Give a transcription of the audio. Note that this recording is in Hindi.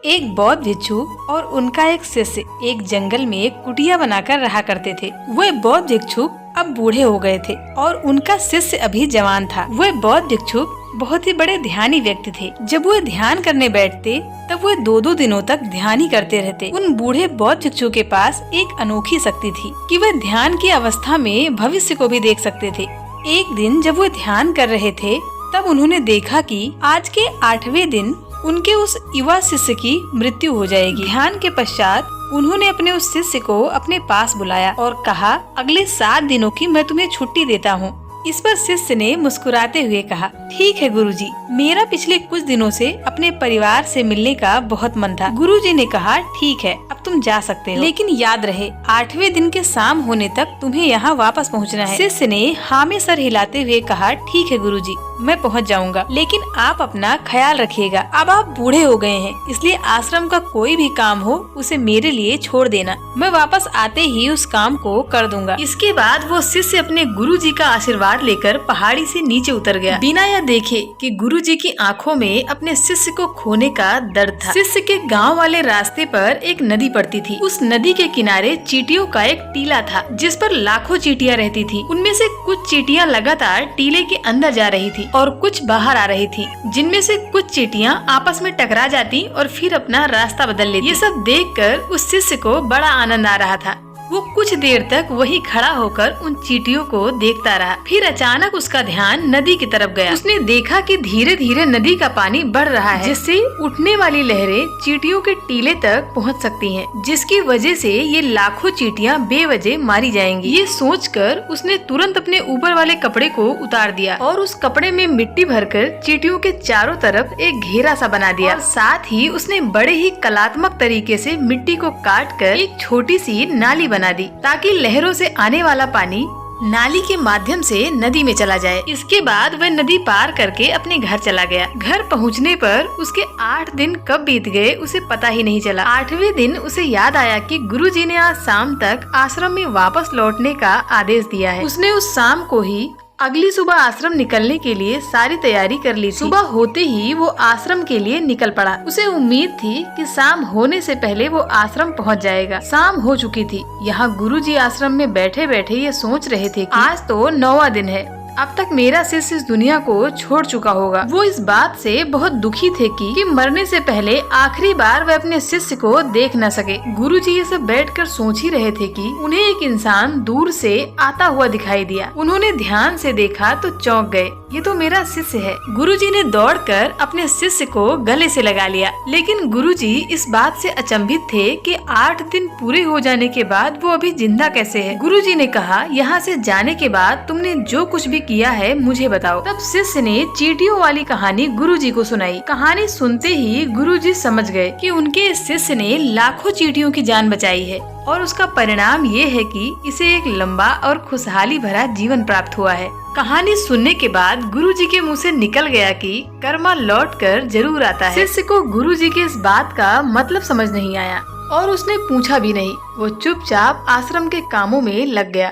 एक बौद्ध भिक्षु और उनका एक शिष्य एक जंगल में एक कुटिया बनाकर रहा करते थे। वह बौद्ध भिक्षु अब बूढ़े हो गए थे और उनका शिष्य अभी जवान था। वह बौद्ध भिक्षु बहुत ही बड़े ध्यानी व्यक्ति थे। जब वह ध्यान करने बैठते तब वह 2-2 दिनों तक ध्यान ही करते रहते। उन बूढ़े बौद्ध भिक्षु के पास एक अनोखी शक्ति थी कि वह ध्यान की अवस्था में भविष्य को भी देख सकते थे। एक दिन जब वह ध्यान कर रहे थे तब उन्होंने देखा कि आज के 8वें दिन उनके उस युवा शिष्य की मृत्यु हो जाएगी। ध्यान के पश्चात उन्होंने अपने उस शिष्य को अपने पास बुलाया और कहा, अगले 7 दिनों की मैं तुम्हें छुट्टी देता हूँ। इस पर शिष्य ने मुस्कुराते हुए कहा, ठीक है गुरुजी, मेरा पिछले कुछ दिनों से अपने परिवार से मिलने का बहुत मन था। गुरुजी ने कहा, ठीक है, अब तुम जा सकते हो, लेकिन याद रहे 8वें दिन के शाम होने तक तुम्हें यहाँ वापस पहुँचना है। शिष्य ने हाँ में सर हिलाते हुए कहा, ठीक है गुरुजी, मैं पहुँच जाऊँगा, लेकिन आप अपना ख्याल रखिएगा। अब आप बूढ़े हो गए हैं, इसलिए आश्रम का कोई भी काम हो उसे मेरे लिए छोड़ देना। मैं वापस आते ही उस काम को कर दूंगा। इसके बाद वो शिष्य अपने गुरुजी का आशीर्वाद लेकर पहाड़ी से नीचे उतर गया, बिना यह देखे कि गुरुजी की आंखों में अपने शिष्य को खोने का दर्द था। शिष्य के गांव वाले रास्ते पर एक नदी पड़ती थी। उस नदी के किनारे चींटियों का एक टीला था, जिस पर लाखों चींटियां रहती थी। उनमें से कुछ चींटियां लगातार टीले के अंदर जा रही थी और कुछ बाहर आ रही थी, जिनमें से कुछ चींटियां आपस में टकरा जाती और फिर अपना रास्ता बदल लेती। ये सब देखकर उस शिष्य को बड़ा आनंद आ रहा था। वो कुछ देर तक वही खड़ा होकर उन चींटियों को देखता रहा। फिर अचानक उसका ध्यान नदी की तरफ गया। उसने देखा कि धीरे धीरे नदी का पानी बढ़ रहा है, जिससे उठने वाली लहरें चींटियों के टीले तक पहुंच सकती हैं, जिसकी वजह से ये लाखों चींटियां बेवजह मारी जाएंगी। ये सोचकर उसने तुरंत अपने ऊपर वाले कपड़े को उतार दिया और उस कपड़े में मिट्टी भरकर चींटियों के चारों तरफ एक घेरा सा बना दिया। और साथ ही उसने बड़े ही कलात्मक तरीके से मिट्टी को काट कर एक छोटी सी नाली बना दी, ताकि लहरों से आने वाला पानी नाली के माध्यम से नदी में चला जाए। इसके बाद वह नदी पार करके अपने घर चला गया। घर पहुंचने पर उसके 8 दिन कब बीत गए उसे पता ही नहीं चला। 8वें दिन उसे याद आया कि गुरुजी ने आज शाम तक आश्रम में वापस लौटने का आदेश दिया है। उसने उस शाम को ही अगली सुबह आश्रम निकलने के लिए सारी तैयारी कर ली थी। सुबह होते ही वो आश्रम के लिए निकल पड़ा। उसे उम्मीद थी कि शाम होने से पहले वो आश्रम पहुंच जाएगा। शाम हो चुकी थी। यहाँ गुरुजी आश्रम में बैठे बैठे ये सोच रहे थे कि आज तो 9वां दिन है, अब तक मेरा शिष्य इस दुनिया को छोड़ चुका होगा। वो इस बात से बहुत दुखी थे कि मरने से पहले आखिरी बार वह अपने शिष्य को देख न सके। गुरुजी ये सब बैठकर सोच ही रहे थे कि उन्हें एक इंसान दूर से आता हुआ दिखाई दिया। उन्होंने ध्यान से देखा तो चौंक गए, ये तो मेरा शिष्य है। गुरुजी ने दौड़कर अपने शिष्य को गले से लगा लिया, लेकिन गुरुजी इस बात से अचंभित थे कि 8 दिन पूरे हो जाने के बाद वो अभी जिंदा कैसे है। गुरुजी ने कहा, यहाँ से जाने के बाद तुमने जो कुछ भी किया है मुझे बताओ। तब शिष्य ने चींटियों वाली कहानी गुरुजी को सुनाई। कहानी सुनते ही गुरुजी समझ गए कि उनके शिष्य ने लाखों चींटियों की जान बचाई है और उसका परिणाम ये है कि इसे एक लंबा और खुशहाली भरा जीवन प्राप्त हुआ है। कहानी सुनने के बाद गुरुजी के मुंह से निकल गया कि कर्मा लौटकर जरूर आता है। शिष्य को गुरुजी के इस बात का मतलब समझ नहीं आया और उसने पूछा भी नहीं। वो चुपचाप आश्रम के कामों में लग गया।